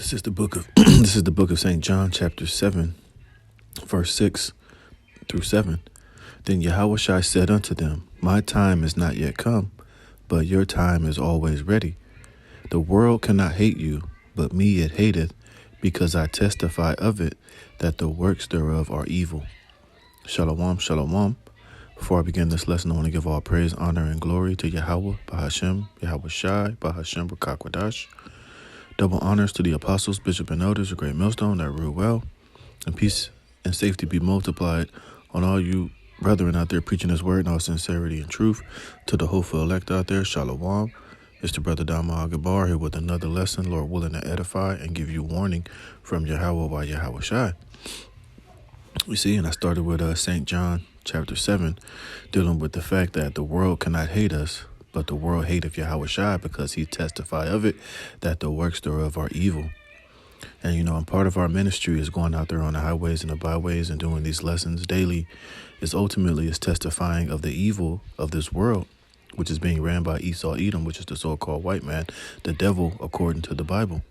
This is the book of this is the book of St. John, chapter 7, verse 6 through 7. Then Yahushua said unto them, My time is not yet come, but your time is always ready. The world cannot hate you, but me it hateth, because I testify of it, that the works thereof are evil. Shalom, shalom. Before I begin this lesson, I want to give all praise, honor, and glory to Yahweh, Bahashem, Yahweh Shai, Bahashem, Rakakwadash. Double honors to the apostles, bishop, and elders, a great millstone that rule well, and peace and safety be multiplied on all you brethren out there preaching his word in all sincerity and truth. To the hopeful elect out there, shalom. It's the brother Dama Agabar here with another lesson, Lord willing to edify and give you warning from Yahweh by Yahweh Shai. We see, and I started with St. John chapter 7, dealing with the fact that the world cannot hate us, but the world hateth Yahweh Shai, because he testify of it, that the works thereof are evil. And, and part of our ministry is going out there on the highways and the byways and doing these lessons daily, is testifying of the evil of this world, which is being ran by Esau Edom, which is the so-called white man, the devil, according to the Bible.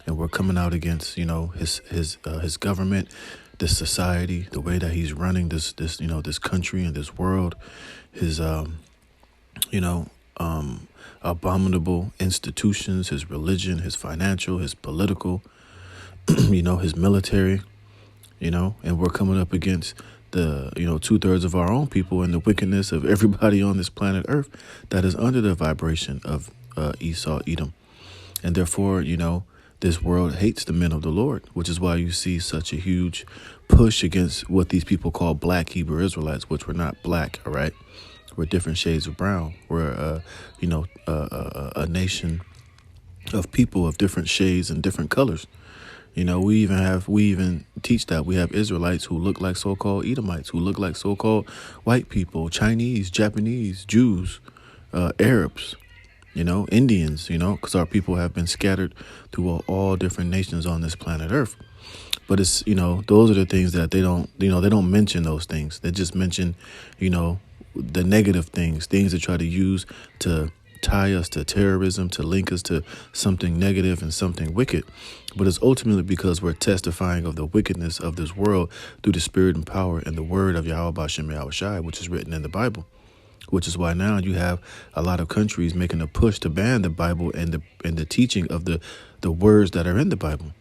And we're coming out against, his government, this society, the way that he's running this country and this world, his, abominable institutions, his religion, his financial, his political, his military, and we're coming up against the, 2/3 of our own people and the wickedness of everybody on this planet Earth that is under the vibration of Esau Edom. And therefore, this world hates the men of the Lord, which is why you see such a huge push against what these people call black Hebrew Israelites, which were not black, all right? We're different shades of brown. We're, a nation of people of different shades and different colors. We even teach that we have Israelites who look like so-called Edomites, who look like so-called white people, Chinese, Japanese, Jews, Arabs, Indians, because our people have been scattered through all different nations on this planet Earth. But it's, those are the things that they don't mention those things. They just mention, the negative things that try to use to tie us to terrorism, to link us to something negative and something wicked. But it's ultimately because we're testifying of the wickedness of this world through the spirit and power and the word of Yahweh Bashem Yahweh Shai, which is written in the Bible. Which is why now you have a lot of countries making a push to ban the Bible and the teaching of the words that are in the Bible.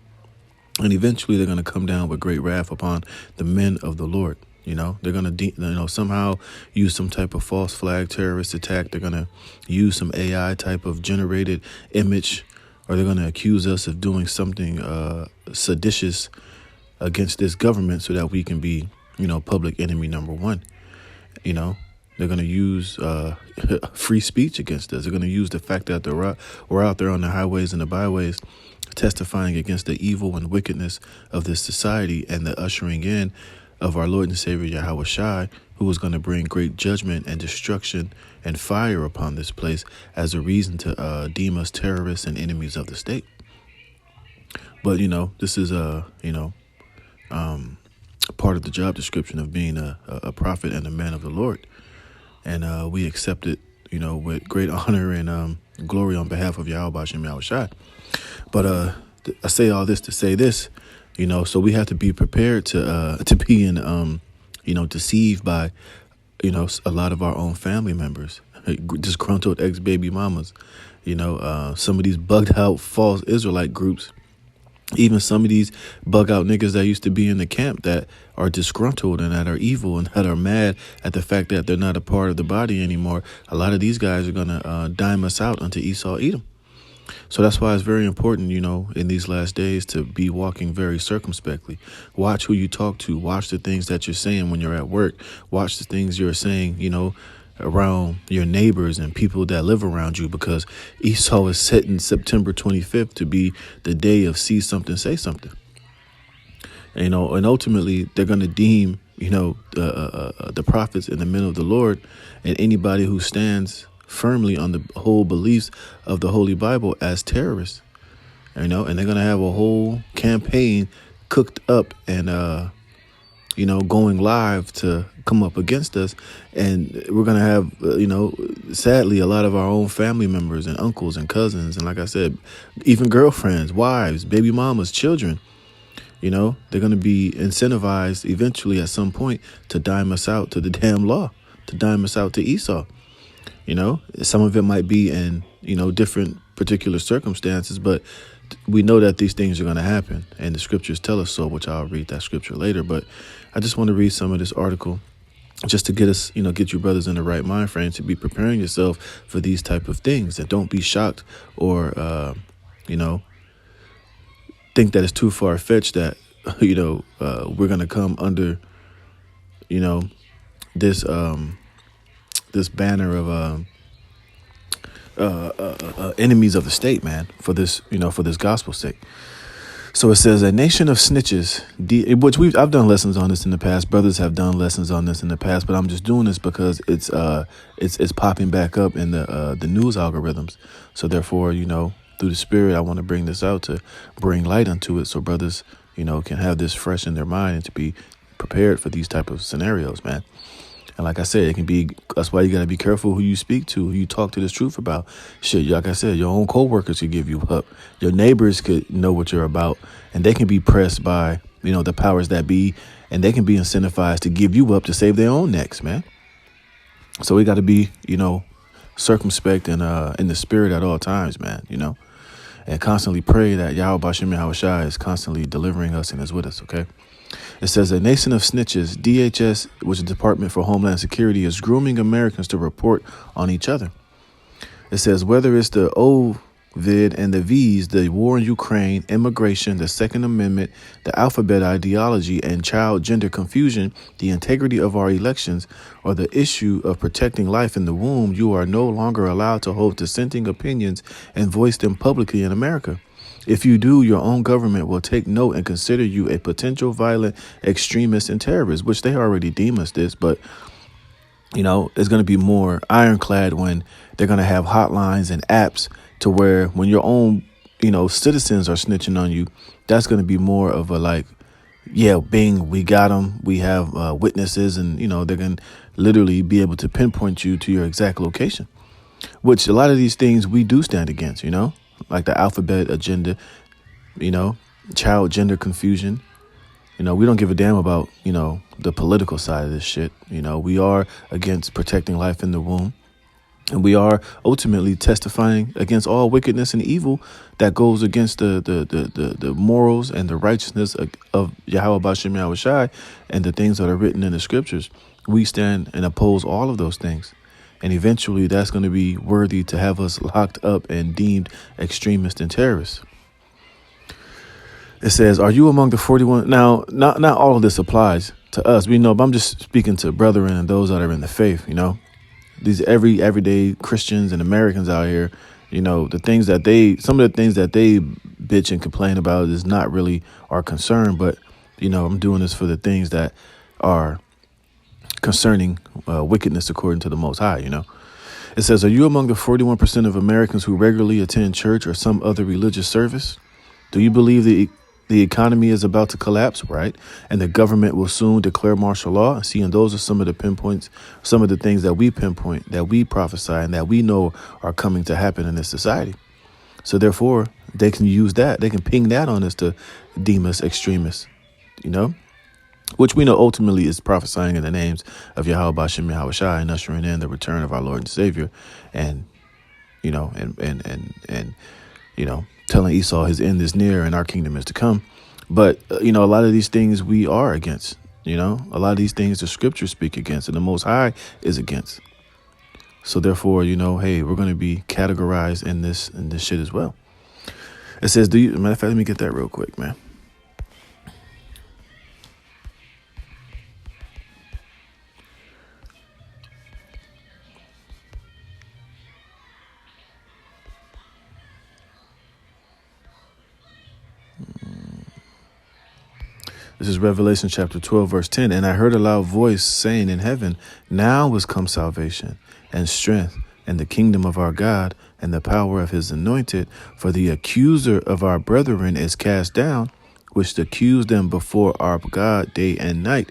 And eventually they're going to come down with great wrath upon the men of the Lord. They're going to, somehow use some type of false flag terrorist attack. They're going to use some AI type of generated image, or they're going to accuse us of doing something seditious against this government so that we can be, public enemy number one. They're going to use free speech against us. They're going to use the fact that we're out there on the highways and the byways testifying against the evil and wickedness of this society and the ushering in of our Lord and Savior Yahweh Shai, who is going to bring great judgment and destruction and fire upon this place as a reason to deem us terrorists and enemies of the state. But, this is, part of the job description of being a prophet and a man of the Lord. And we accept it, with great honor and glory on behalf of Yahweh Bashem Yahweh Shai. But I say all this to say this, so we have to be prepared to be in, deceived by, a lot of our own family members, disgruntled ex-baby mamas, some of these bugged out false Israelite groups. Even some of these bug out niggas that used to be in the camp that are disgruntled and that are evil and that are mad at the fact that they're not a part of the body anymore. A lot of these guys are going to dime us out unto Esau Edom. So that's why it's very important, in these last days to be walking very circumspectly. Watch who you talk to. Watch the things that you're saying when you're at work. Watch the things you're saying, around your neighbors and people that live around you, because Esau is setting September 25th to be the day of see something, say something. And ultimately they're going to deem, the prophets and the men of the Lord and anybody who stands firmly on the whole beliefs of the Holy Bible as terrorists, and they're going to have a whole campaign cooked up and, going live to come up against us. And we're going to have, sadly, a lot of our own family members and uncles and cousins. And like I said, even girlfriends, wives, baby mamas, children, they're going to be incentivized eventually at some point to dime us out to the damn law, to dime us out to Esau. Some of it might be in, different particular circumstances, but we know that these things are going to happen, and the scriptures tell us so, which I'll read that scripture later. But I just want to read some of this article just to get us, get you brothers in the right mind frame to be preparing yourself for these type of things, and don't be shocked or, think that it's too far fetched that, we're going to come under, this, this banner of, enemies of the state, man, for this, for this gospel's sake. So it says a nation of snitches, which I've done lessons on this in the past. Brothers have done lessons on this in the past, but I'm just doing this because it's popping back up in the news algorithms. So therefore, through the Spirit, I want to bring this out to bring light unto it, so brothers, can have this fresh in their mind and to be prepared for these type of scenarios, man. And like I said, it can be, that's why you got to be careful who you speak to, who you talk to this truth about. Shit, like I said, your own coworkers could give you up. Your neighbors could know what you're about, and they can be pressed by, the powers that be, and they can be incentivized to give you up to save their own necks, man. So we got to be, circumspect and in the spirit at all times, man, and constantly pray that Yahweh Bashem Yahushua is constantly delivering us and is with us, okay? It says a nation of snitches, DHS, which is the Department for Homeland Security, is grooming Americans to report on each other. It says whether it's the OVID and the V's, the war in Ukraine, immigration, the Second Amendment, the alphabet ideology, and child gender confusion, the integrity of our elections, or the issue of protecting life in the womb, you are no longer allowed to hold dissenting opinions and voice them publicly in America. If you do, your own government will take note and consider you a potential violent extremist and terrorist, which they already deem us this. But, it's going to be more ironclad when they're going to have hotlines and apps to where when your own, citizens are snitching on you, that's going to be more of a like, yeah, bing, we got them. We have witnesses, and, they're going to literally be able to pinpoint you to your exact location, which a lot of these things we do stand against, like the alphabet agenda, child gender confusion. We don't give a damn about, the political side of this shit. We are against protecting life in the womb. And we are ultimately testifying against all wickedness and evil that goes against the morals and the righteousness of Yahweh Bashem Yahushai and the things that are written in the scriptures. We stand and oppose all of those things. And eventually that's going to be worthy to have us locked up and deemed extremists and terrorists. It says, are you among the 41? Now, not all of this applies to us. We know, but I'm just speaking to brethren and those that are in the faith, These everyday Christians and Americans out here, some of the things that they bitch and complain about is not really our concern. But, I'm doing this for the things that are concerning wickedness according to the Most High, It says, are you among the 41% of Americans who regularly attend church or some other religious service? Do you believe the economy is about to collapse, right? And the government will soon declare martial law? See, and those are some of the pinpoints, some of the things that we pinpoint, that we prophesy, and that we know are coming to happen in this society. So therefore, they can use that. They can ping that on us to deem us extremists, which we know ultimately is prophesying in the names of Yahweh Bashem Yahushai and ushering in the return of our Lord and Savior, and telling Esau his end is near and our kingdom is to come. But a lot of these things we are against. A lot of these things the scriptures speak against, and the Most High is against. So therefore, hey, we're going to be categorized in this shit as well. It says, matter of fact, let me get that real quick, man. This is Revelation chapter 12, verse 10. And I heard a loud voice saying in heaven, now is come salvation and strength and the kingdom of our God and the power of his anointed. For the accuser of our brethren is cast down, which accused them before our God day and night.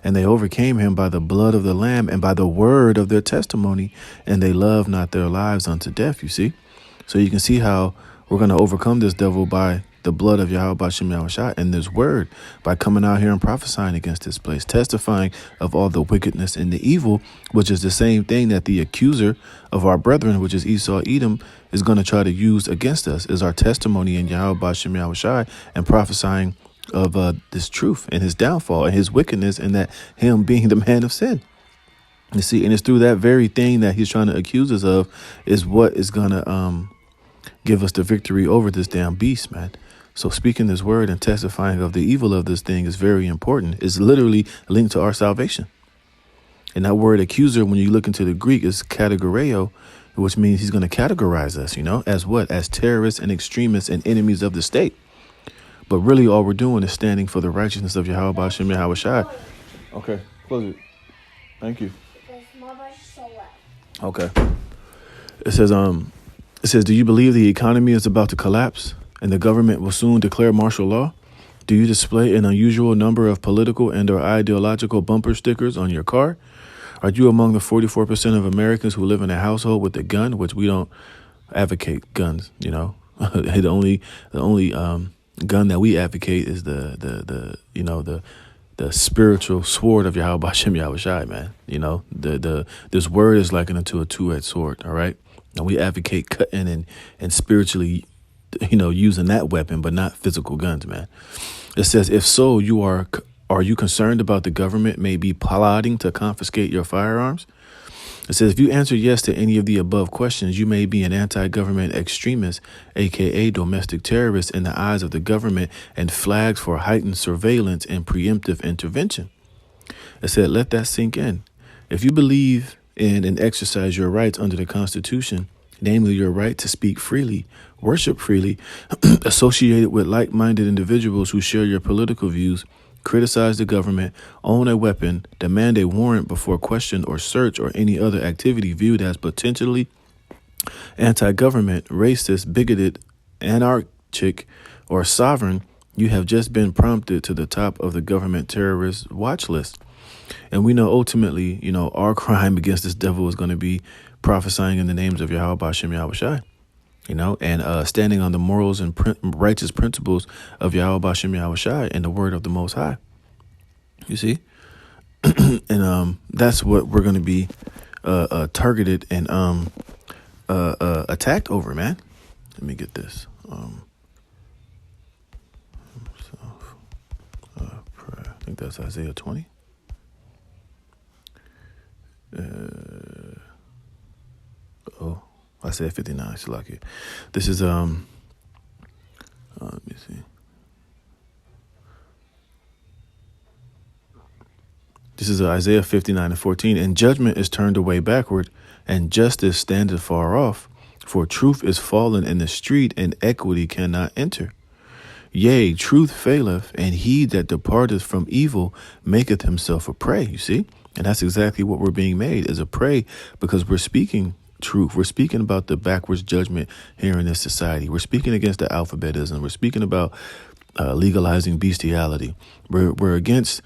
And they overcame him by the blood of the Lamb and by the word of their testimony, and they loved not their lives unto death, you see? So you can see how we're going to overcome this devil by the blood of Yahweh Bashem Yahushua and this word, by coming out here and prophesying against this place, testifying of all the wickedness and the evil, which is the same thing that the accuser of our brethren, which is Esau Edom, is going to try to use against us, is our testimony in Yahweh Bashem Yahushua and prophesying of this truth and his downfall and his wickedness, and that him being the man of sin. You see, and it's through that very thing that he's trying to accuse us of is what is going to give us the victory over this damn beast, man. So speaking this word and testifying of the evil of this thing is very important. It's literally linked to our salvation. And that word accuser, when you look into the Greek, is kategoreo, which means he's going to categorize us, as what? As terrorists and extremists and enemies of the state. But really all we're doing is standing for the righteousness of Yahweh Bashem Yahweh Shai. Okay, close it. Thank you. Okay. It says, do you believe the economy is about to collapse and the government will soon declare martial law? Do you display an unusual number of political and or ideological bumper stickers on your car? Are you among the 44% of Americans who live in a household with a gun, which we don't advocate guns, the only gun that we advocate is the spiritual sword of Yahweh Bashem Yahweh Shai, man. This word is likened unto a two-edged sword. All right. And we advocate cutting and spiritually, using that weapon, but not physical guns, man. It says, if so, are you concerned about the government may be plotting to confiscate your firearms? It says, if you answer yes to any of the above questions, you may be an anti-government extremist, aka domestic terrorist in the eyes of the government and flagged for heightened surveillance and preemptive intervention. It said, let that sink in. If you believe in and exercise your rights under the Constitution, namely your right to speak freely, worship freely, associated with like-minded individuals who share your political views, criticize the government, own a weapon, demand a warrant before question or search or any other activity viewed as potentially anti-government, racist, bigoted, anarchic, or sovereign, you have just been prompted to the top of the government terrorist watch list. And we know ultimately, our crime against this devil is going to be prophesying in the names of Yahweh Bashem Yahweh Shai, and standing on the morals and righteous principles of Yahweh Bashem Yahweh Shai and the word of the Most High. You see? And that's what we're going to be targeted and attacked over, man. Let me get this. I think that's Isaiah 20. Isaiah 59. Shalakia. This is let me see. This is Isaiah 59:14. And judgment is turned away backward, and justice standeth far off. For truth is fallen in the street, and equity cannot enter. Yea, truth faileth, and he that departeth from evil maketh himself a prey. You see? And that's exactly what we're being made, is a prey, because we're speaking truth. We're speaking about the backwards judgment here in this society. We're speaking against the alphabetism. We're speaking about legalizing bestiality. We're against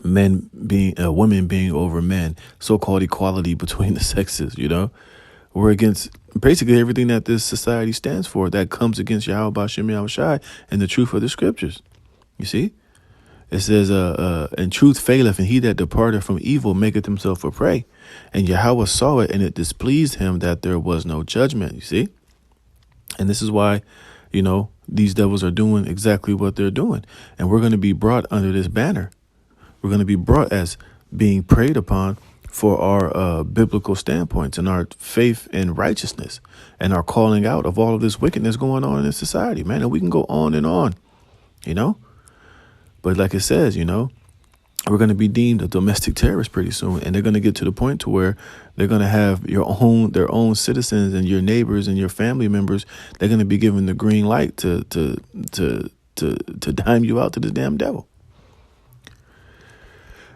women being over men, so-called equality between the sexes. We're against basically everything that this society stands for that comes against Yahweh Bashem Yahweh Shai and the truth of the scriptures. You see? It says, and truth faileth, and he that departeth from evil maketh himself a prey. And Yahweh saw it, and it displeased him that there was no judgment, you see? And this is why, these devils are doing exactly what they're doing. And we're going to be brought under this banner. We're going to be brought as being preyed upon for our biblical standpoints and our faith and righteousness and our calling out of all of this wickedness going on in this society, man. And we can go on and on, But like it says, we're going to be deemed a domestic terrorist pretty soon. And they're going to get to the point to where they're going to have their own citizens and your neighbors and your family members. They're going to be given the green light to dime you out to the damn devil.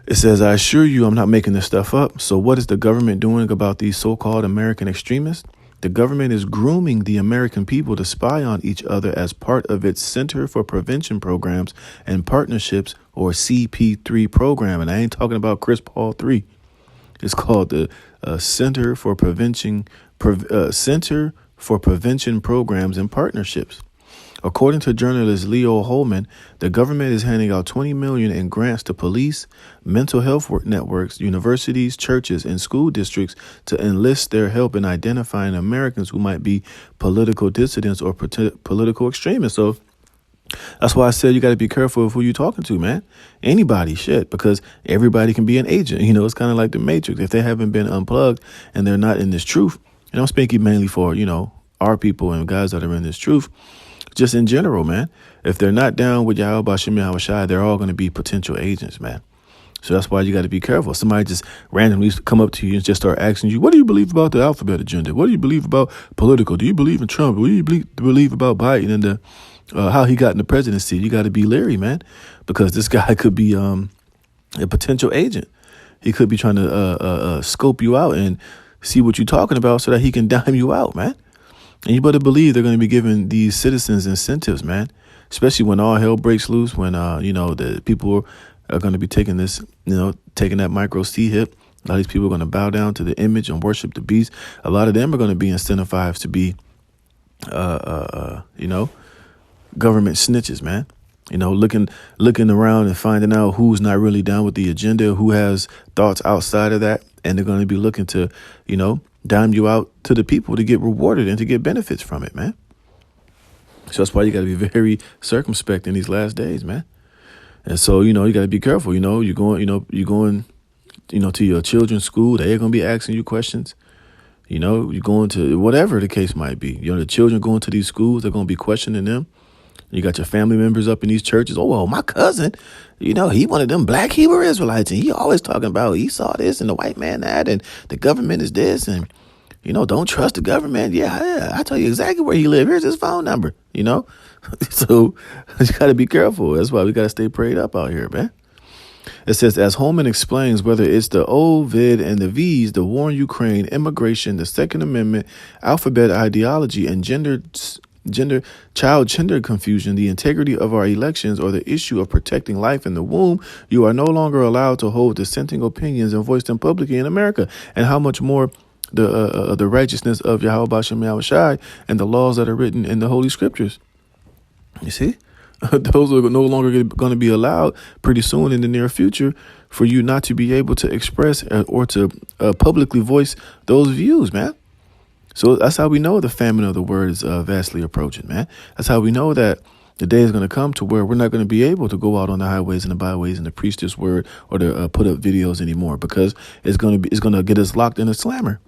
It says, I assure you, I'm not making this stuff up. So what is the government doing about these so-called American extremists? The government is grooming the American people to spy on each other as part of its Center for Prevention Programs and Partnerships, or CP3 program. And I ain't talking about Chris Paul 3. It's called the Center for Prevention Programs and Partnerships. According to journalist Leo Holman, the government is handing out $20 million in grants to police, mental health networks, universities, churches, and school districts to enlist their help in identifying Americans who might be political dissidents or political extremists. So that's why I said you got to be careful of who you're talking to, man. Anybody, shit, because everybody can be an agent. You know, it's kind of like the Matrix. If they haven't been unplugged and they're not in this truth, and I'm speaking mainly for, our people and guys that are in this truth, just in general, man. If they're not down with Yahweh Bashim Yahweh Shai, they're all going to be potential agents, man. So that's why you got to be careful. Somebody just randomly come up to you and just start asking you, what do you believe about the alphabet agenda? What do you believe about political? Do you believe in Trump? What do you believe about Biden and how he got in the presidency? You got to be leery, man, because this guy could be a potential agent. He could be trying to scope you out and see what you're talking about so that he can dime you out, man. And you better believe they're going to be giving these citizens incentives, man, especially when all hell breaks loose, when, the people are going to be taking this, taking that micro C hip. A lot of these people are going to bow down to the image and worship the beast. A lot of them are going to be incentivized to be, government snitches, man. Looking around and finding out who's not really down with the agenda, who has thoughts outside of that. And they're going to be looking to, dime you out to the people to get rewarded and to get benefits from it, man. So that's why you got to be very circumspect in these last days, man. And so, you got to be careful. You're going, to your children's school. They're going to be asking you questions. You're going to whatever the case might be. The children going to these schools, they're going to be questioning them. You got your family members up in these churches. Oh, well, my cousin, he one of them black Hebrew Israelites. And he always talking about he saw this and the white man that and the government is this. And, don't trust the government. Yeah, I tell you exactly where he lives. Here's his phone number, So you got to be careful. That's why we got to stay prayed up out here, man. It says, as Holman explains, whether it's the O, Vid, and the V's, the war in Ukraine, immigration, the Second Amendment, alphabet ideology, and child gender confusion, the integrity of our elections, or the issue of protecting life in the womb, you are no longer allowed to hold dissenting opinions and voice them publicly in America. And how much more the righteousness of Yahweh Basham Yahweh Shai and the laws that are written in the Holy Scriptures. You see? Those are no longer going to be allowed pretty soon in the near future for you not to be able to express or to publicly voice those views, man. So that's how we know the famine of the word is vastly approaching, man. That's how we know that the day is going to come to where we're not going to be able to go out on the highways and the byways and to preach this word or to put up videos anymore, because it's going to get us locked in a slammer.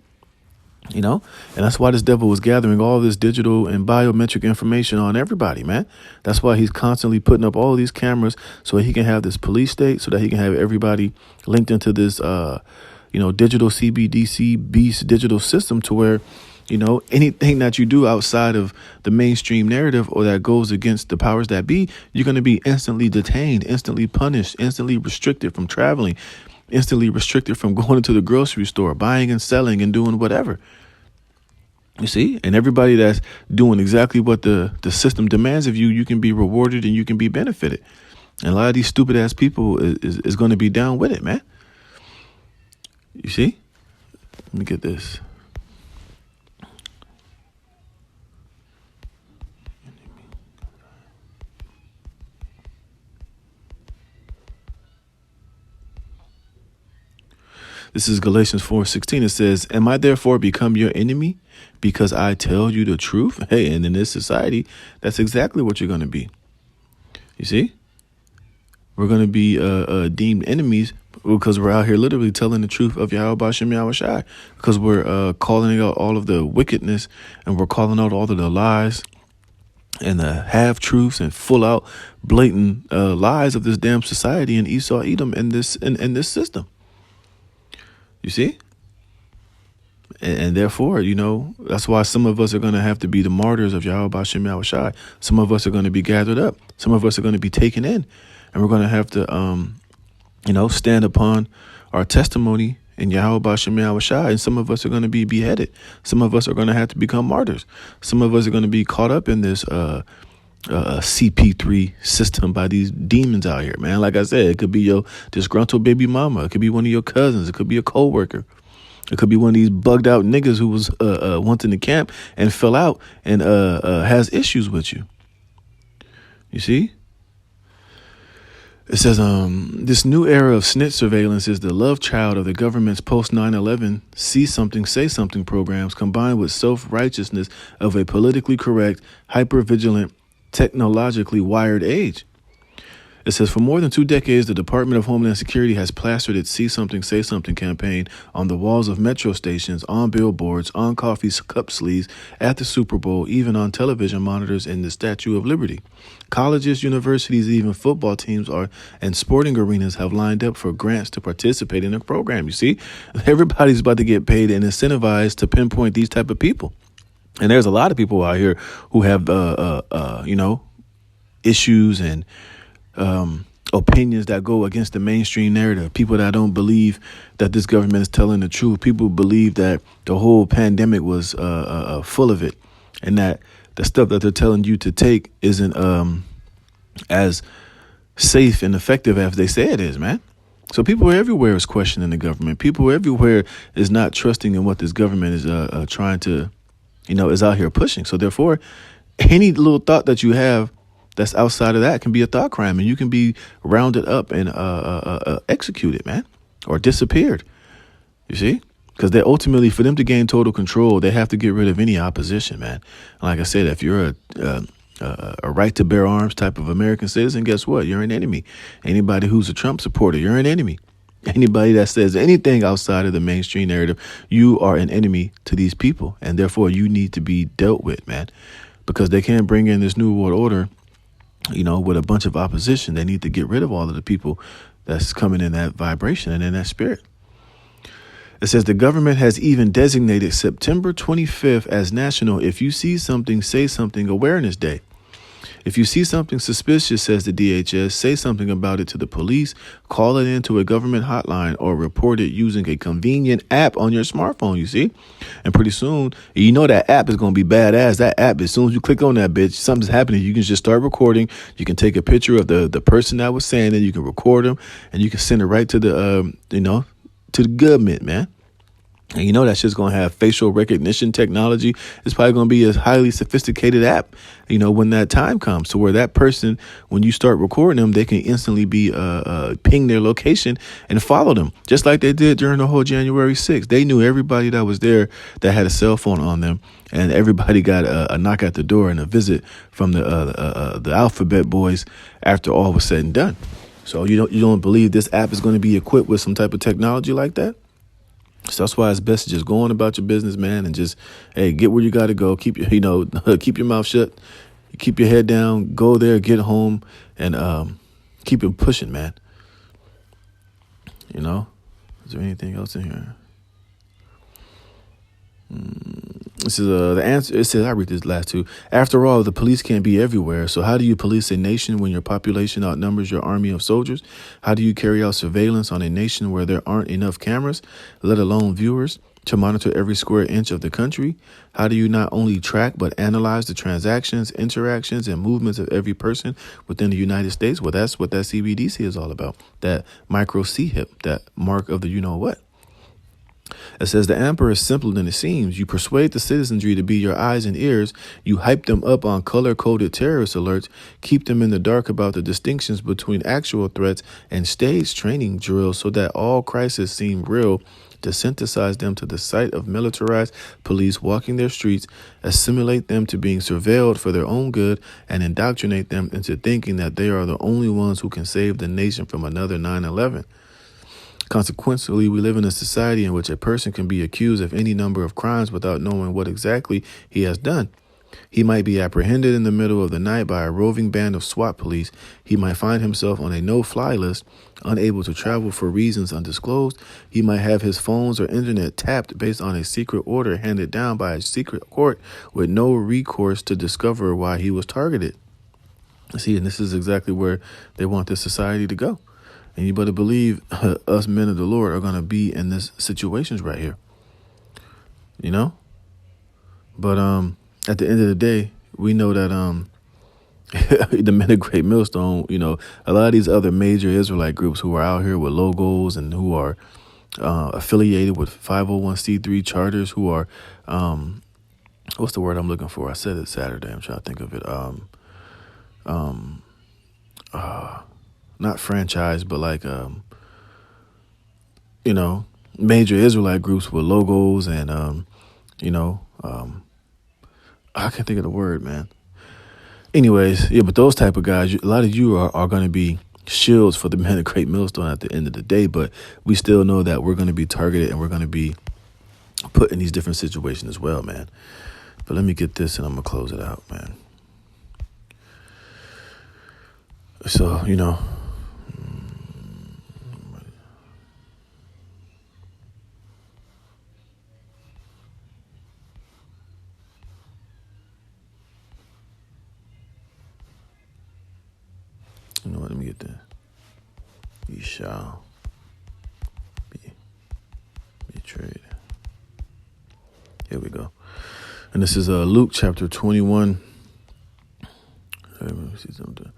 And that's why this devil was gathering all this digital and biometric information on everybody, man. That's why he's constantly putting up all these cameras so he can have this police state, so that he can have everybody linked into this, digital CBDC beast digital system to where, anything that you do outside of the mainstream narrative or that goes against the powers that be, you're going to be instantly detained, instantly punished, instantly restricted from traveling, instantly restricted from going into the grocery store, buying and selling and doing whatever. You see, and everybody that's doing exactly what the system demands of you, you can be rewarded and you can be benefited. And a lot of these stupid ass people is going to be down with it, man. You see? Let me get this. This is Galatians 4:16. It says, am I therefore become your enemy because I tell you the truth? Hey, and in this society, that's exactly what you're going to be. You see? We're going to be deemed enemies because we're out here literally telling the truth of Yahweh Bashim Yahweh Shai, because we're calling out all of the wickedness and we're calling out all of the lies and the half-truths and full-out blatant lies of this damn society in Esau, Edom, in this system. You see? And therefore, that's why some of us are going to have to be the martyrs of Yahweh Bashim Yahweh Shai. Some of us are going to be gathered up. Some of us are going to be taken in. And we're going to have to, stand upon our testimony And Yahweh Bashem Yahweh Shai. And some of us are going to be beheaded. Some of us are going to have to become martyrs. Some of us are going to be caught up in this CP3 system by these demons out here, man. Like I said, it could be your disgruntled baby mama. It could be one of your cousins. It could be a coworker. It could be one of these bugged out niggas who was once in the camp and fell out and has issues with you. You see? It says, this new era of snitch surveillance is the love child of the government's post 9/11 see something, say something programs combined with self-righteousness of a politically correct, hyper-vigilant, technologically wired age. It says, for more than 2 decades, the Department of Homeland Security has plastered its See Something, Say Something campaign on the walls of metro stations, on billboards, on coffee cup sleeves, at the Super Bowl, even on television monitors in the Statue of Liberty. Colleges, universities, even football teams and sporting arenas have lined up for grants to participate in the program. You see, everybody's about to get paid and incentivized to pinpoint these type of people. And there's a lot of people out here who have, issues and opinions that go against the mainstream narrative. People that don't believe that this government is telling the truth. People believe that the whole pandemic was full of it, and that the stuff that they're telling you to take isn't as safe and effective as they say it is, man. So people everywhere is questioning the government. People everywhere is not trusting in what this government is trying to, is out here pushing. So therefore, any little thought that you have that's outside of that can be a thought crime, and you can be rounded up and executed, man, or disappeared. You see? Because they ultimately, for them to gain total control, they have to get rid of any opposition, man. And like I said, if you're a right to bear arms type of American citizen, guess what? You're an enemy. Anybody who's a Trump supporter, you're an enemy. Anybody that says anything outside of the mainstream narrative, you are an enemy to these people. And therefore, you need to be dealt with, man, because they can't bring in this new world order, with a bunch of opposition. They need to get rid of all of the people that's coming in that vibration and in that spirit. It says the government has even designated September 25th as National If You See Something, Say Something Awareness Day. If you see something suspicious, says the DHS, say something about it to the police, call it into a government hotline, or report it using a convenient app on your smartphone, you see? And pretty soon, that app is going to be badass. That app, as soon as you click on that bitch, something's happening. You can just start recording. You can take a picture of the person that was saying it. You can record them, and you can send it right to the, to the government, man. And that shit's going to have facial recognition technology. It's probably going to be a highly sophisticated app, when that time comes, to where that person, when you start recording them, they can instantly be ping their location and follow them, just like they did during the whole January 6th. They knew everybody that was there that had a cell phone on them, and everybody got a knock at the door and a visit from the alphabet boys after all was said and done. So you don't believe this app is going to be equipped with some type of technology like that? So that's why it's best to just go on about your business, man, and just, hey, get where you got to go. Keep your, keep your mouth shut, keep your head down, go there, get home, and keep it pushing, man. Is there anything else in here? This is the answer. It says, I read this last two. After all, the police can't be everywhere. So how do you police a nation when your population outnumbers your army of soldiers? How do you carry out surveillance on a nation where there aren't enough cameras, let alone viewers, to monitor every square inch of the country? How do you not only track but analyze the transactions, interactions, and movements of every person within the United States? Well, that's what that CBDC is all about. That micro C-hip, that mark of the what. It says the emperor is simpler than it seems. You persuade the citizenry to be your eyes and ears. You hype them up on color-coded terrorist alerts. Keep them in the dark about the distinctions between actual threats and staged training drills so that all crises seem real. To synthesize them to the sight of militarized police walking their streets, assimilate them to being surveilled for their own good, and indoctrinate them into thinking that they are the only ones who can save the nation from another 9/11. Consequently, we live in a society in which a person can be accused of any number of crimes without knowing what exactly he has done. He might be apprehended in the middle of the night by a roving band of SWAT police. He might find himself on a no-fly list, unable to travel for reasons undisclosed. He might have his phones or internet tapped based on a secret order handed down by a secret court with no recourse to discover why he was targeted. See, and this is exactly where they want this society to go. And you better believe us men of the Lord are going to be in this situations right here, you know. But at the end of the day, we know that the men of Great Millstone, you know, a lot of these other major Israelite groups who are out here with logos and who are affiliated with 501c3 charters, who are what's the word I'm looking for? I said it Saturday. I'm trying to think of it. Not franchise, but like you know, major Israelite groups with logos and you know, I can't think of the word, man. Anyways, yeah, but those type of guys, a lot of you are going to be shields for the men of Great Millstone at the end of the day, but we still know that we're going to be targeted and we're going to be put in these different situations as well, man. But let me get this and I'm going to close it out, man. So, you know, what, let me get that. Ye shall be betrayed. Here we go. And this is Luke chapter 21. Let me see something.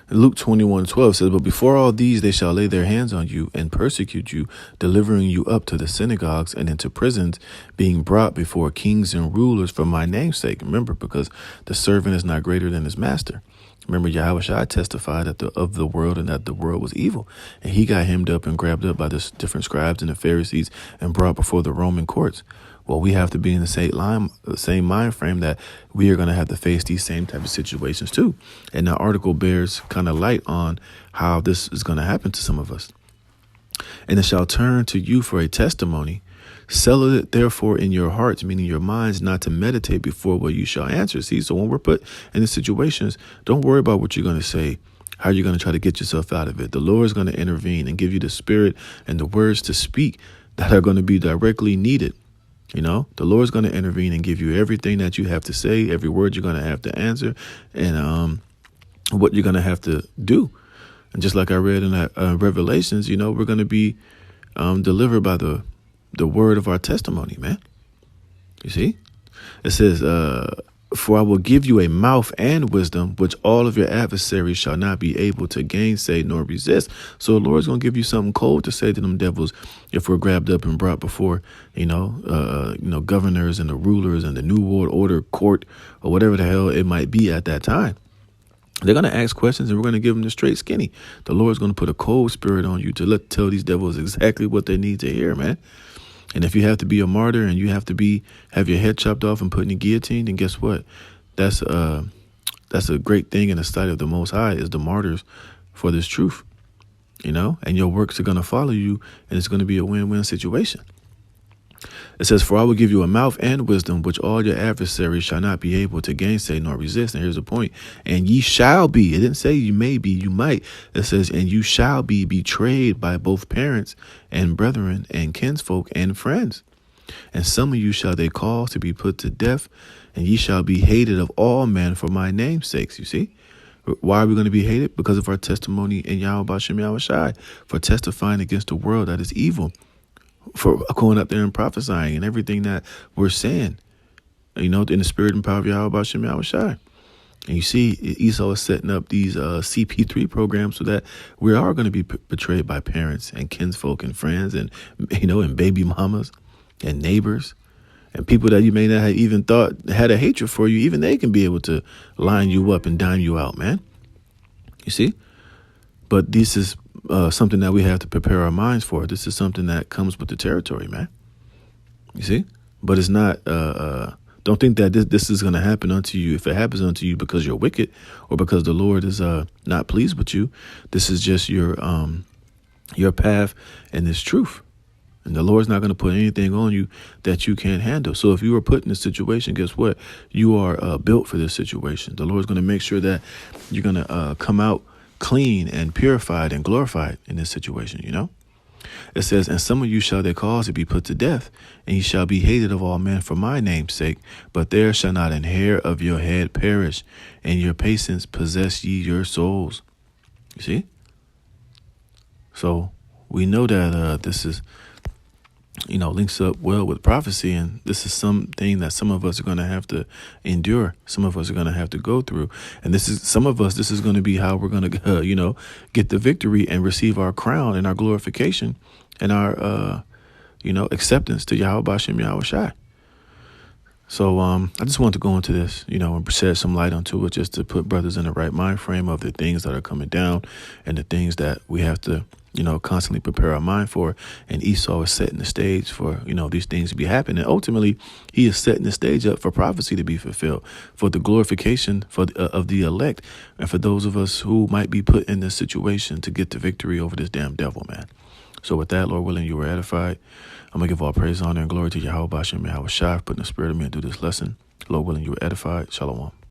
Luke 21:12 says, "But before all these they shall lay their hands on you and persecute you, delivering you up to the synagogues and into prisons, being brought before kings and rulers for my name's sake." Remember, because the servant is not greater than his master. Remember, Yahushua testified of the world and that the world was evil. And he got hemmed up and grabbed up by the different scribes and the Pharisees and brought before the Roman courts. Well, we have to be in the same mind frame that we are going to have to face these same type of situations too. And the article bears kind of light on how this is going to happen to some of us. "And it shall turn to you for a testimony. Settle it therefore in your hearts," meaning your minds, "not to meditate before what you shall answer." See, so when we're put in these situations, don't worry about what you're going to say, how you're going to try to get yourself out of it. The Lord is going to intervene and give you the spirit and the words to speak that are going to be directly needed. You know, the Lord's going to intervene and give you everything that you have to say, every word you're going to have to answer, and what you're going to have to do. And just like I read in that Revelations, you know, we're going to be delivered by the word of our testimony, man. You see, it says, "For I will give you a mouth and wisdom, which all of your adversaries shall not be able to gainsay nor resist." So the Lord's going to give you something cold to say to them devils if we're grabbed up and brought before, governors and the rulers and the New World Order court or whatever the hell it might be at that time. They're going to ask questions and we're going to give them the straight skinny. The Lord's going to put a cold spirit on you to tell these devils exactly what they need to hear, man. And if you have to be a martyr and you have to have your head chopped off and put in a guillotine, then guess what? That's a great thing in the sight of the Most High, is the martyrs for this truth, you know, and your works are going to follow you and it's going to be a win-win situation. It says, "For I will give you a mouth and wisdom, which all your adversaries shall not be able to gainsay nor resist." And here's the point. "And ye shall be," it didn't say you may be, you might. It says, "And you shall be betrayed by both parents and brethren and kinsfolk and friends. And some of you shall they cause to be put to death, and ye shall be hated of all men for my name's sakes." You see? Why are we going to be hated? Because of our testimony in Yahweh Bashem Yahushai, for testifying against the world that is evil, for going up there and prophesying and everything that we're saying, you know, in the spirit and power of Yahweh Bashem Yahushai. And you see, Esau is setting up these CP3 programs so that we are going to be betrayed by parents and kinsfolk and friends and, you know, and baby mamas and neighbors and people that you may not have even thought had a hatred for you. Even they can be able to line you up and dime you out, man. You see? But this is something that we have to prepare our minds for. This is something that comes with the territory, man. You see? But it's not, don't think that this is going to happen unto you. If it happens unto you because you're wicked or because the Lord is not pleased with you, this is just your path and this truth. And the Lord's not going to put anything on you that you can't handle. So if you are put in this situation, guess what? You are built for this situation. The Lord's going to make sure that you're going to come out clean and purified and glorified in this situation, you know? It says, "And some of you shall they cause to be put to death, and ye shall be hated of all men for my name's sake. But there shall not an hair of your head perish, and your patience possess ye your souls." You see? So we know that this is, links up well with prophecy. And this is something that some of us are going to have to endure. Some of us are going to have to go through. And this is going to be how we're going to, get the victory and receive our crown and our glorification and our, acceptance to Yahweh Bashem Yahweh Shai. So I just want to go into this, and shed some light onto it, just to put brothers in the right mind frame of the things that are coming down and the things that we have to, constantly prepare our mind for. And Esau is setting the stage for, these things to be happening. And ultimately, he is setting the stage up for prophecy to be fulfilled, for the glorification of the elect, and for those of us who might be put in this situation to get the victory over this damn devil, man. So with that, Lord willing, you were edified. I'm going to give all praise, honor, and glory to Yahweh Bashem Yahweh Shai for putting the spirit of me into this lesson. Lord willing, you were edified. Shalom.